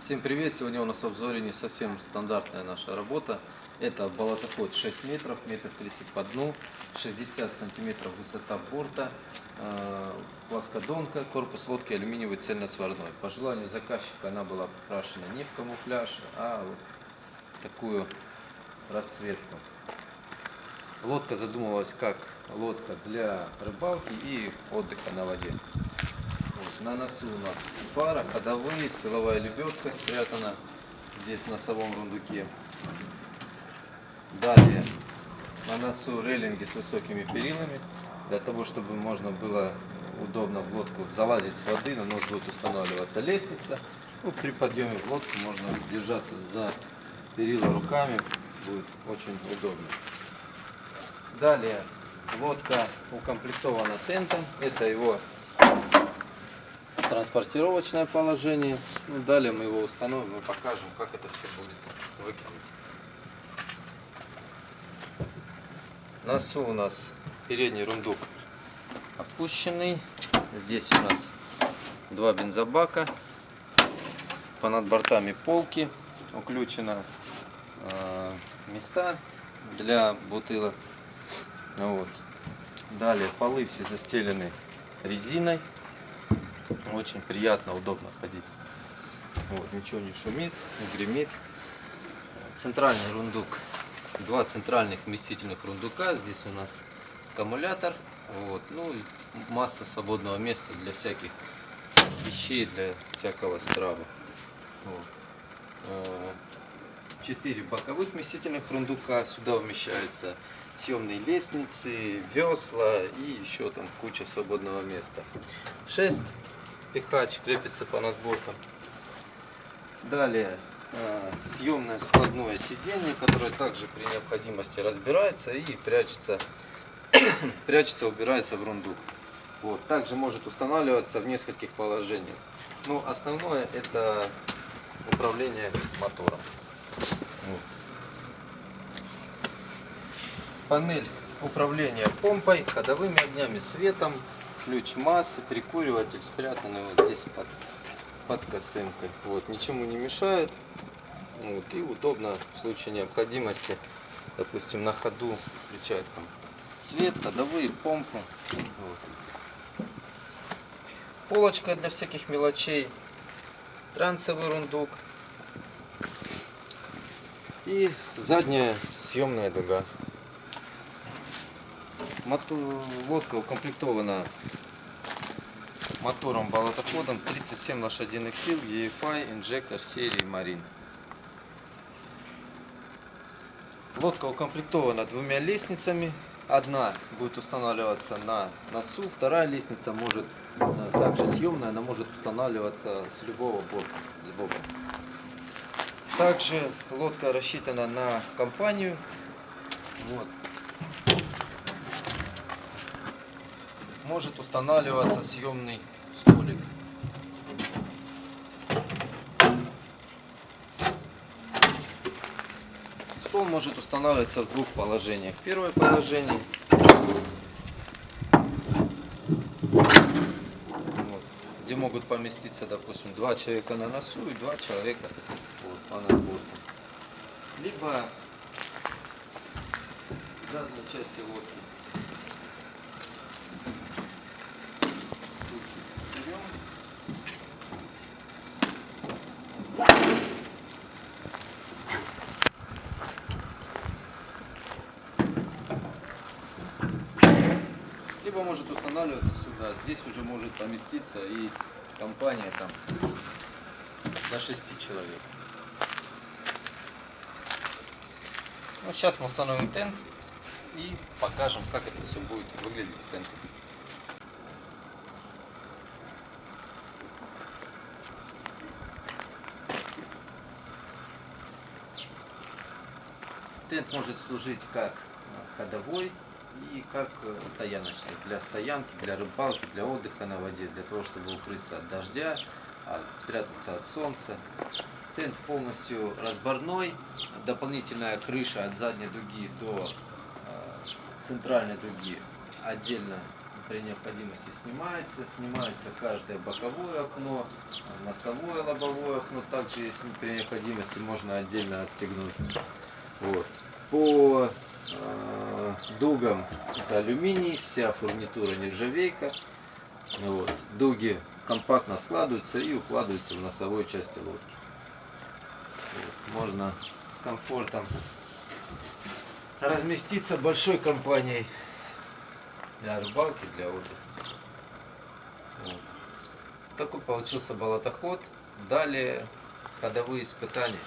Всем привет! Сегодня у нас в обзоре не совсем стандартная наша работа. Это болотоход 6 метров, метр 30 по дну, 60 сантиметров высота борта, плоскодонка, корпус лодки алюминиевый цельносварной. По желанию заказчика она была покрашена не в камуфляж, а вот такую расцветку. Лодка задумывалась как лодка для рыбалки и отдыха на воде. На носу у нас фара, ходовые, силовая лебедка спрятана здесь в носовом рундуке. Далее на носу рейлинги с высокими перилами, для того, чтобы можно было удобно в лодку залазить с воды. На нос будет устанавливаться лестница. При подъеме в лодку можно держаться за перила руками, будет очень удобно. Далее лодка укомплектована тентом, это его транспортировочное положение. Далее мы его установим и покажем, как это все будет выглядеть. На носу у нас передний рундук опущенный. Здесь у нас два бензобака. Понад бортами полки. Включено места для бутылок. Вот. Далее полы все застелены резиной. Очень приятно, удобно ходить. Вот, ничего не шумит, не гремит. Центральный рундук. Два центральных вместительных рундука. Здесь у нас аккумулятор. Вот, ну и масса свободного места для всяких вещей, для всякого скраба. Вот. 4 боковых вместительных рундука. Сюда умещаются съемные лестницы, весла и еще там куча свободного места. 6 пихач крепится по надбортам. Далее съемное складное сиденье, которое также при необходимости разбирается и прячется, убирается в рундук. Вот. Также может устанавливаться в нескольких положениях. Но основное это управление мотором. Вот. Панель управления помпой, ходовыми огнями, светом, ключ массы, прикуриватель спрятанный вот здесь под косынкой. Вот, ничему не мешает. Вот, и удобно в случае необходимости, допустим, на ходу включать там свет, ходовые, помпы. Вот. Полочка для всяких мелочей, трансовый рундук и задняя съемная дуга. Лодка укомплектована мотором болотоходом 37 лошадиных сил EFI инжектор серии Marine. Лодка укомплектована двумя лестницами. Одна будет устанавливаться на носу, вторая лестница может также съемная, она может устанавливаться с любого борта сбоку. Также лодка рассчитана на компанию. Вот. Может устанавливаться съемный столик. Стол может устанавливаться в двух положениях. Первое положение, вот, где могут поместиться, допустим, 2 человека на носу и 2 человека вот, по надборту. Либо в задней части лодки. Либо может устанавливаться сюда. Здесь уже может поместиться и компания там до 6 человек. Ну, сейчас мы установим тент и покажем, как это все будет выглядеть с тентом. Тент может служить как ходовой и как стояночный, для стоянки, для рыбалки, для отдыха на воде, для того, чтобы укрыться от дождя, спрятаться от солнца. Тент полностью разборной, дополнительная крыша от задней дуги до центральной дуги отдельно при необходимости снимается каждое боковое окно, носовое лобовое окно, также если при необходимости можно отдельно отстегнуть. Вот. По дугам это алюминий, вся фурнитура нержавейка. Вот. Дуги компактно складываются и укладываются в носовой части лодки. Вот. Можно с комфортом разместиться большой компанией для рыбалки, для отдыха. Вот. Такой получился болотоход. Далее ходовые испытания.